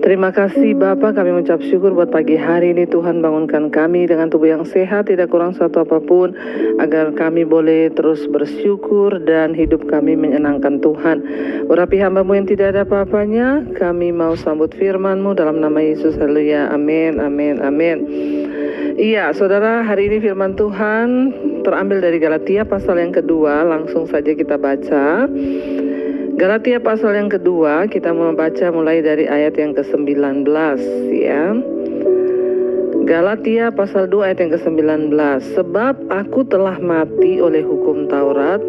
Terima kasih Bapa, kami mengucap syukur buat pagi hari ini. Tuhan bangunkan kami dengan tubuh yang sehat, tidak kurang suatu apapun, agar kami boleh terus bersyukur dan hidup kami menyenangkan Tuhan. Urapi hamba-Mu yang tidak ada apa-apanya, kami mau sambut firman-Mu dalam nama Yesus. Haleluya, amin, amin, amin. Iya, saudara, hari ini firman Tuhan terambil dari Galatia pasal yang kedua. Langsung saja kita baca. Galatia pasal yang kedua, kita membaca mulai dari ayat yang ke-19 ya. Galatia pasal 2 ayat yang ke-19. Sebab aku telah mati oleh hukum Taurat,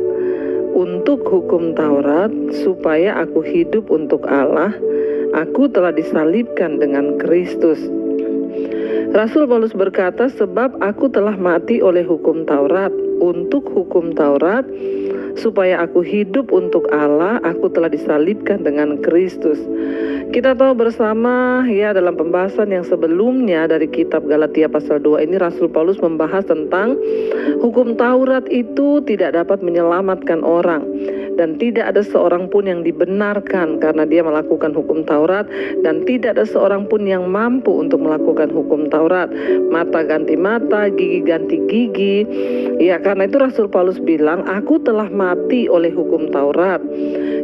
untuk hukum Taurat, supaya aku hidup untuk Allah. Aku telah disalibkan dengan Kristus. Rasul Paulus berkata, sebab aku telah mati oleh hukum Taurat, untuk hukum Taurat, supaya aku hidup untuk Allah. Aku telah disalibkan dengan Kristus. Kita tahu bersama ya, dalam pembahasan yang sebelumnya dari kitab Galatia pasal 2 ini, Rasul Paulus membahas tentang hukum Taurat itu tidak dapat menyelamatkan orang, dan tidak ada seorang pun yang dibenarkan karena dia melakukan hukum Taurat, dan tidak ada seorang pun yang mampu untuk melakukan hukum Taurat. Mata ganti mata, gigi ganti gigi. Ya, karena itu Rasul Paulus bilang, aku telah mati oleh hukum Taurat.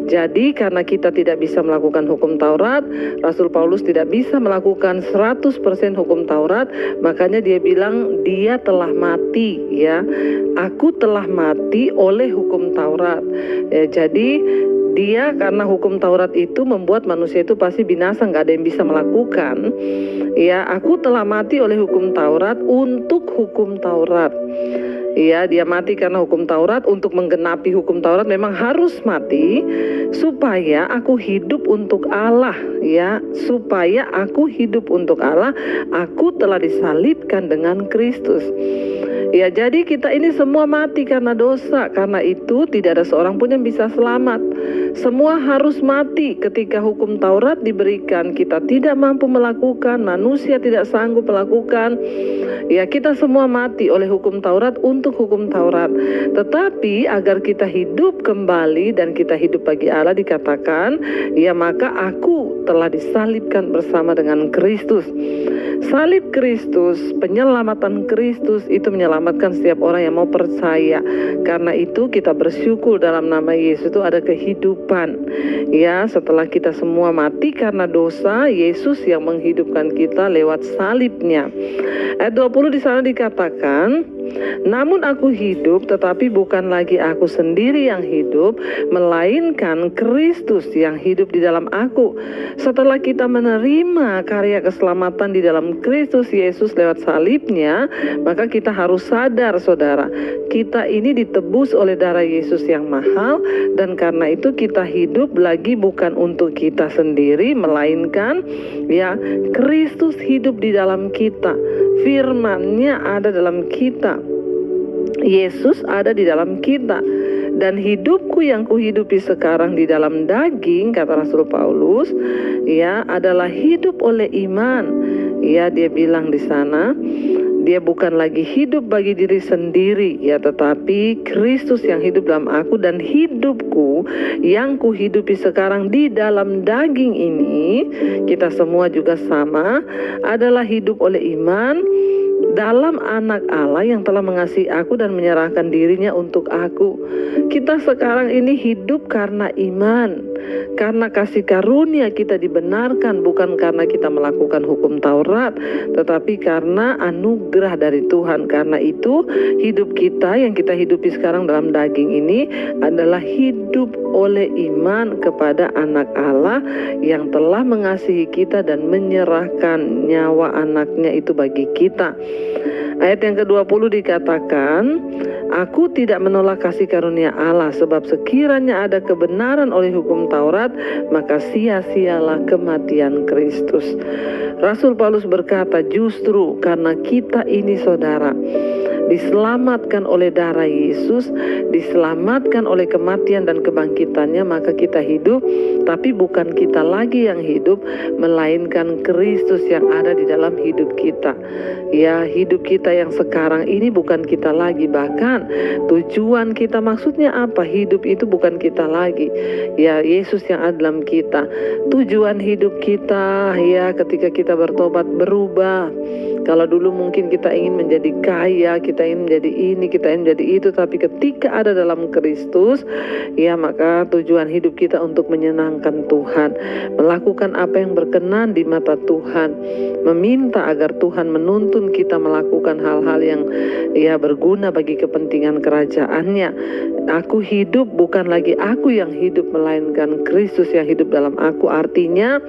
Jadi karena kita tidak bisa melakukan hukum Taurat, Rasul Paulus tidak bisa melakukan 100% hukum Taurat, makanya dia bilang dia telah mati ya. Aku telah mati oleh hukum Taurat. Ya, jadi dia karena hukum Taurat itu membuat manusia itu pasti binasa, nggak ada yang bisa melakukan. Ya, aku telah mati oleh hukum Taurat untuk hukum Taurat. Ya, dia mati karena hukum Taurat, untuk menggenapi hukum Taurat memang harus mati supaya aku hidup untuk Allah ya, supaya aku hidup untuk Allah. Aku telah disalibkan dengan Kristus. Ya, jadi kita ini semua mati karena dosa. Karena itu tidak ada seorang pun yang bisa selamat. Semua harus mati ketika hukum Taurat diberikan. Kita tidak mampu melakukan, manusia tidak sanggup melakukan. Ya, kita semua mati oleh hukum Taurat untuk hukum Taurat. Tetapi agar kita hidup kembali dan kita hidup bagi Allah, dikatakan, ya maka aku telah disalibkan bersama dengan Kristus. Salib Kristus, penyelamatan Kristus itu menyelamatkan setiap orang yang mau percaya. Karena itu kita bersyukur dalam nama Yesus itu ada kehidupan. Ya, setelah kita semua mati karena dosa, Yesus yang menghidupkan kita lewat salibnya. Ayat 20 di sana dikatakan, namun aku hidup, tetapi bukan lagi aku sendiri yang hidup, melainkan Kristus yang hidup di dalam aku. Setelah kita menerima karya keselamatan di dalam Kristus Yesus lewat salibnya, maka kita harus sadar saudara, kita ini ditebus oleh darah Yesus yang mahal, dan karena itu kita hidup lagi bukan untuk kita sendiri, melainkan ya Kristus hidup di dalam kita. Firman-Nya ada dalam kita. Yesus ada di dalam kita. Dan hidupku yang kuhidupi sekarang di dalam daging, kata Rasul Paulus, ya adalah hidup oleh iman. Ya, dia bilang di sana, dia bukan lagi hidup bagi diri sendiri, ya, tetapi Kristus yang hidup dalam aku, dan hidupku yang kuhidupi sekarang di dalam daging ini, kita semua juga sama, adalah hidup oleh iman dalam anak Allah yang telah mengasihi aku dan menyerahkan dirinya untuk aku. Kita sekarang ini hidup karena iman, karena kasih karunia kita dibenarkan, bukan karena kita melakukan hukum Taurat, tetapi karena anugerah dari Tuhan. Karena itu hidup kita yang kita hidupi sekarang dalam daging ini adalah hidup oleh iman kepada anak Allah yang telah mengasihi kita dan menyerahkan nyawa anaknya itu bagi kita. Ayat yang ke-20 dikatakan, aku tidak menolak kasih karunia Allah, sebab sekiranya ada kebenaran oleh hukum Taurat, maka sia-sialah kematian Kristus. Rasul Paulus berkata, justru karena kita ini saudara diselamatkan oleh darah Yesus, diselamatkan oleh kematian dan kebangkitannya, maka kita hidup, tapi bukan kita lagi yang hidup, melainkan Kristus yang ada di dalam hidup kita. Ya, hidup kita yang sekarang ini bukan kita lagi, bahkan tujuan kita, maksudnya apa? Hidup itu bukan kita lagi. Ya, Yesus yang ada dalam kita. Tujuan hidup kita, ya, ketika kita bertobat berubah. Kalau dulu mungkin kita ingin menjadi kaya, kita ingin menjadi ini, kita ingin menjadi itu, tapi ketika ada dalam Kristus, ya, maka tujuan hidup kita untuk menyenangkan Tuhan, melakukan apa yang berkenan di mata Tuhan, meminta agar Tuhan menuntun kita melakukan hal-hal yang, ya, berguna bagi kepentingan kerajaannya. Aku hidup, bukan lagi aku yang hidup, melainkan Kristus yang hidup dalam aku. Artinya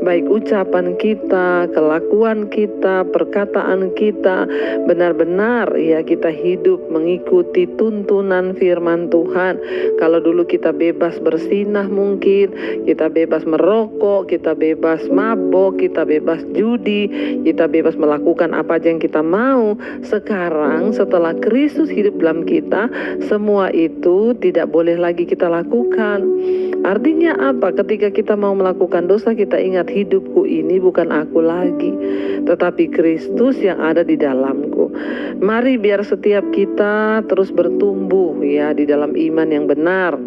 baik ucapan kita, kelakuan kita, perkataan kita, benar-benar, ya, kita hidup mengikuti tuntunan firman Tuhan. Kalau dulu kita bebas bersinah, mungkin kita bebas merokok, kita bebas mabok, kita bebas judi, kita bebas melakukan apa aja yang kita mau. Sekarang setelah Kristus hidup dalam kita, semua itu tidak boleh lagi kita lakukan. Artinya apa? Ketika kita mau melakukan dosa, kita ingat, hidupku ini bukan aku lagi, tetapi Kristus yang ada di dalamku. Mari biar setiap kita terus bertumbuh, ya, di dalam iman yang benar.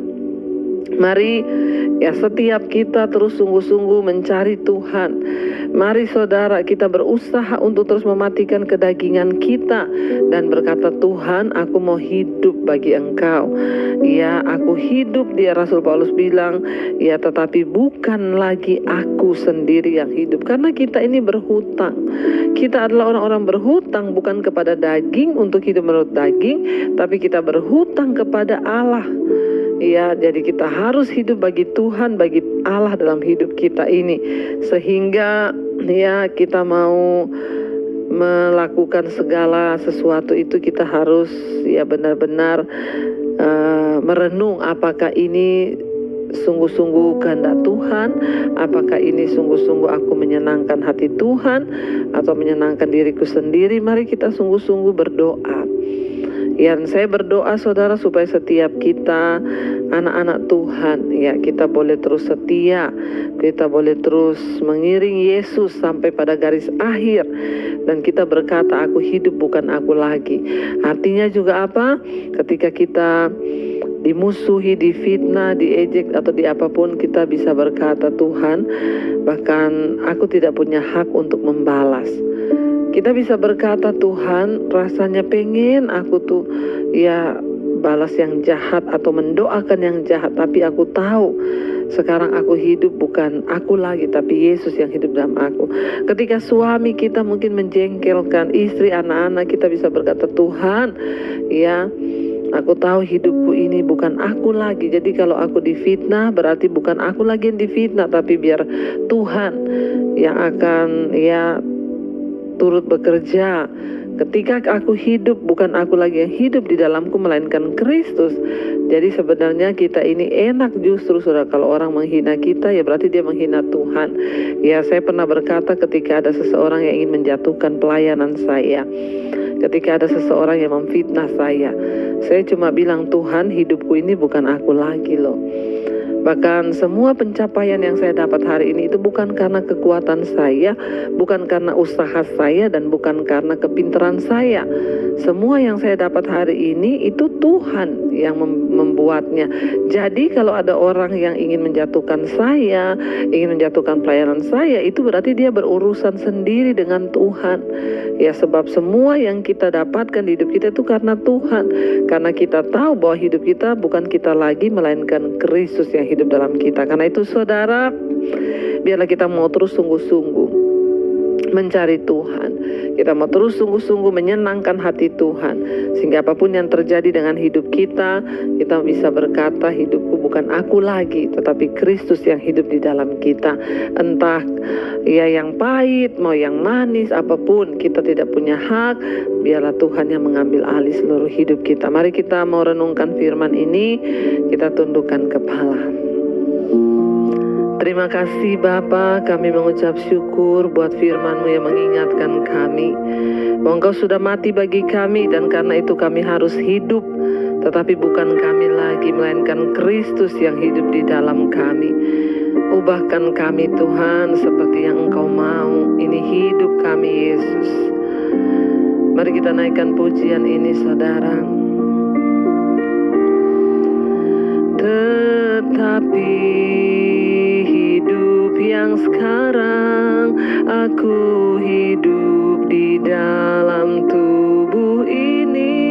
Mari, ya, setiap kita terus sungguh-sungguh mencari Tuhan. Mari saudara, kita berusaha untuk terus mematikan kedagingan kita dan berkata, Tuhan, aku mau hidup bagi Engkau. Ya, aku hidup, dia Rasul Paulus bilang, ya, tetapi bukan lagi aku sendiri yang hidup. Karena kita ini berhutang. Kita adalah orang-orang berhutang, bukan kepada daging untuk hidup menurut daging, tapi kita berhutang kepada Allah. Ya, jadi kita harus hidup bagi Tuhan, bagi Allah dalam hidup kita ini. Sehingga, ya, kita mau melakukan segala sesuatu itu, kita harus, ya, benar-benar merenung apakah ini sungguh-sungguh kehendak Tuhan, apakah ini sungguh-sungguh aku menyenangkan hati Tuhan atau menyenangkan diriku sendiri. Mari kita sungguh-sungguh berdoa. Yang saya berdoa saudara, supaya setiap kita anak-anak Tuhan, ya, kita boleh terus setia, kita boleh terus mengiring Yesus sampai pada garis akhir, dan kita berkata, aku hidup bukan aku lagi. Artinya juga apa? Ketika kita dimusuhi, difitnah, diejek atau di apapun, kita bisa berkata, Tuhan, bahkan aku tidak punya hak untuk membalas. Kita bisa berkata, Tuhan, rasanya pengen aku tuh, ya, balas yang jahat atau mendoakan yang jahat, tapi aku tahu sekarang aku hidup bukan aku lagi, tapi Yesus yang hidup dalam aku. Ketika suami kita mungkin menjengkelkan istri, anak-anak, kita bisa berkata, Tuhan, ya, aku tahu hidupku ini bukan aku lagi. Jadi kalau aku difitnah, berarti bukan aku lagi yang difitnah, tapi biar Tuhan yang akan, ya, turut bekerja. Ketika aku hidup, bukan aku lagi yang hidup di dalamku, melainkan Kristus. Jadi sebenarnya kita ini enak justru, saudara, kalau orang menghina kita, ya berarti dia menghina Tuhan. Ya, saya pernah berkata ketika ada seseorang yang ingin menjatuhkan pelayanan saya, ketika ada seseorang yang memfitnah saya cuma bilang, Tuhan, hidupku ini bukan aku lagi loh. Bahkan semua pencapaian yang saya dapat hari ini itu bukan karena kekuatan saya, bukan karena usaha saya, dan bukan karena kepintaran saya. Semua yang saya dapat hari ini itu Tuhan yang membuatnya. Jadi kalau ada orang yang ingin menjatuhkan saya, ingin menjatuhkan pelayanan saya, itu berarti dia berurusan sendiri dengan Tuhan. Ya, sebab semua yang kita dapatkan di hidup kita itu karena Tuhan. Karena kita tahu bahwa hidup kita bukan kita lagi, melainkan Kristus yang hidup dalam kita. Karena itu saudara, biarlah kita mau terus sungguh-sungguh mencari Tuhan. Kita mau terus sungguh-sungguh menyenangkan hati Tuhan, sehingga apapun yang terjadi dengan hidup kita, kita bisa berkata, hidupku bukan aku lagi, tetapi Kristus yang hidup di dalam kita. Entah, ya, yang pahit, mau yang manis, apapun, kita tidak punya hak. Biarlah Tuhan yang mengambil alih seluruh hidup kita. Mari kita mau renungkan firman ini, kita tundukkan kepala. Terima kasih Bapa, kami mengucap syukur buat firman-Mu yang mengingatkan kami bahwa Engkau sudah mati bagi kami, dan karena itu kami harus hidup. Tetapi bukan kami lagi, melainkan Kristus yang hidup di dalam kami. Ubahkan kami Tuhan seperti yang Engkau mau. Ini hidup kami Yesus. Mari kita naikkan pujian ini saudara. Tetapi hidup yang sekarang, aku hidup di dalam tubuh ini.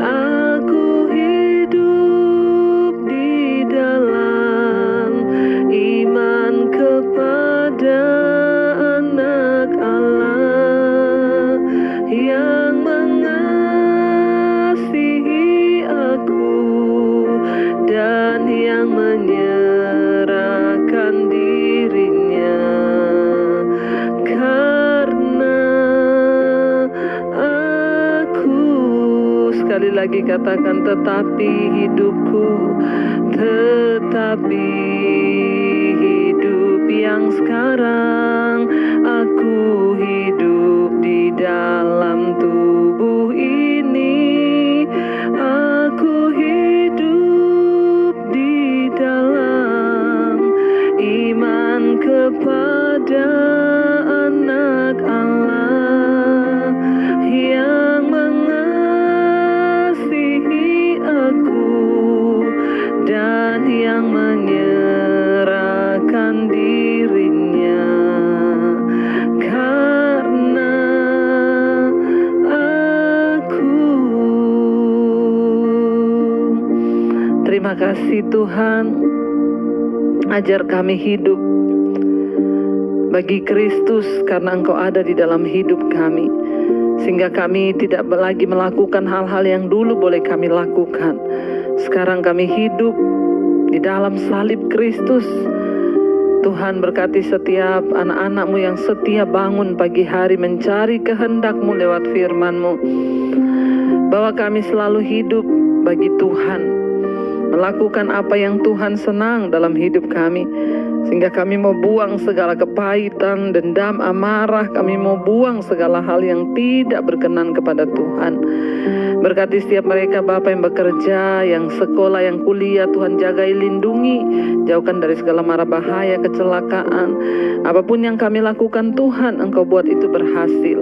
Aku hidup di dalam iman kepada Anak Allah yang mengasihi aku dan yang menyerahkan dirinya. Karena aku, sekali lagi katakan, tetapi hidup yang sekarang, aku hidup di dalam tubuh ini. Aku hidup di dalam iman kepada Anak Allah yang mengasihi aku dan yang menyerahkan dirinya. Karena aku. Terima kasih Tuhan, ajar kami hidup bagi Kristus karena Engkau ada di dalam hidup kami, sehingga kami tidak lagi melakukan hal-hal yang dulu boleh kami lakukan. Sekarang kami hidup di dalam salib Kristus. Tuhan berkati setiap anak-anak-Mu yang setia bangun pagi hari mencari kehendak-Mu lewat firman-Mu, bahwa kami selalu hidup bagi Tuhan, melakukan apa yang Tuhan senang dalam hidup kami, sehingga kami mau buang segala kepahitan, dendam, amarah. Kami mau buang segala hal yang tidak berkenan kepada Tuhan. Berkati setiap mereka Bapa yang bekerja, yang sekolah, yang kuliah. Tuhan jagai, lindungi, jauhkan dari segala mara bahaya, kecelakaan. Apapun yang kami lakukan Tuhan, Engkau buat itu berhasil.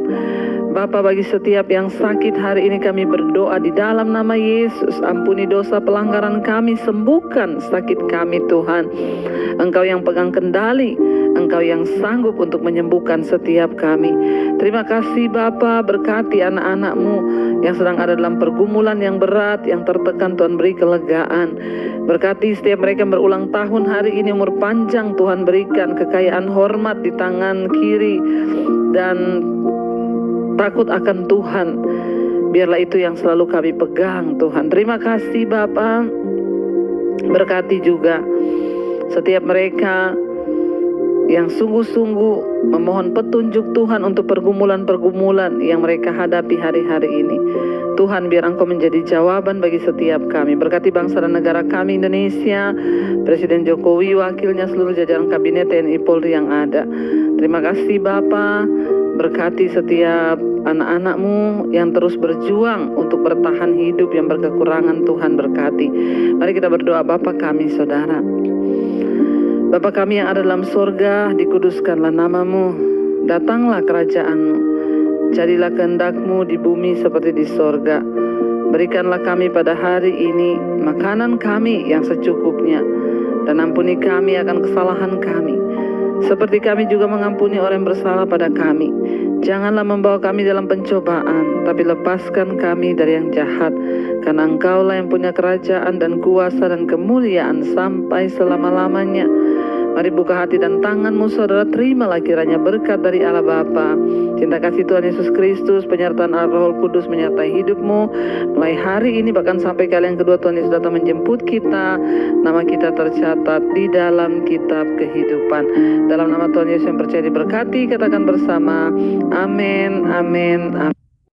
Bapa, bagi setiap yang sakit hari ini kami berdoa di dalam nama Yesus. Ampuni dosa pelanggaran kami, sembuhkan sakit kami Tuhan. Engkau yang pegang kendali, Engkau yang sanggup untuk menyembuhkan setiap kami. Terima kasih Bapa, berkati anak-anak-Mu yang sedang ada dalam pergumulan yang berat, yang tertekan. Tuhan beri kelegaan. Berkati setiap mereka yang berulang tahun hari ini, umur panjang Tuhan berikan, kekayaan hormat di tangan kiri, dan takut akan Tuhan. Biarlah itu yang selalu kami pegang Tuhan. Terima kasih Bapa. Berkati juga setiap mereka yang sungguh-sungguh memohon petunjuk Tuhan untuk pergumulan-pergumulan yang mereka hadapi hari-hari ini. Tuhan, biar Engkau menjadi jawaban bagi setiap kami. Berkati bangsa dan negara kami Indonesia, Presiden Jokowi, wakilnya, seluruh jajaran Kabinet TNI Polri yang ada. Terima kasih Bapa. Berkati setiap anak-anak-Mu yang terus berjuang untuk bertahan hidup yang berkekurangan. Tuhan berkati. Mari kita berdoa. Bapa kami, saudara, Bapa kami yang ada dalam sorga, dikuduskanlah nama-Mu, datanglah kerajaan-Mu, jadilah kehendak-Mu di bumi seperti di sorga. Berikanlah kami pada hari ini makanan kami yang secukupnya, dan ampuni kami akan kesalahan kami, seperti kami juga mengampuni orang yang bersalah pada kami. Janganlah membawa kami dalam pencobaan, tapi lepaskan kami dari yang jahat. Karena Engkaulah yang punya kerajaan dan kuasa dan kemuliaan sampai selama-lamanya. Mari buka hati dan tangan-Mu saudara, terimalah kiranya berkat dari Allah Bapa, cinta kasih Tuhan Yesus Kristus, penyertaan Roh Kudus menyertai hidup-Mu mulai hari ini bahkan sampai kali yang kedua Tuhan Yesus datang menjemput kita. Nama kita tercatat di dalam kitab kehidupan. Dalam nama Tuhan Yesus yang percaya diberkati, katakan bersama, amin, amin, amin.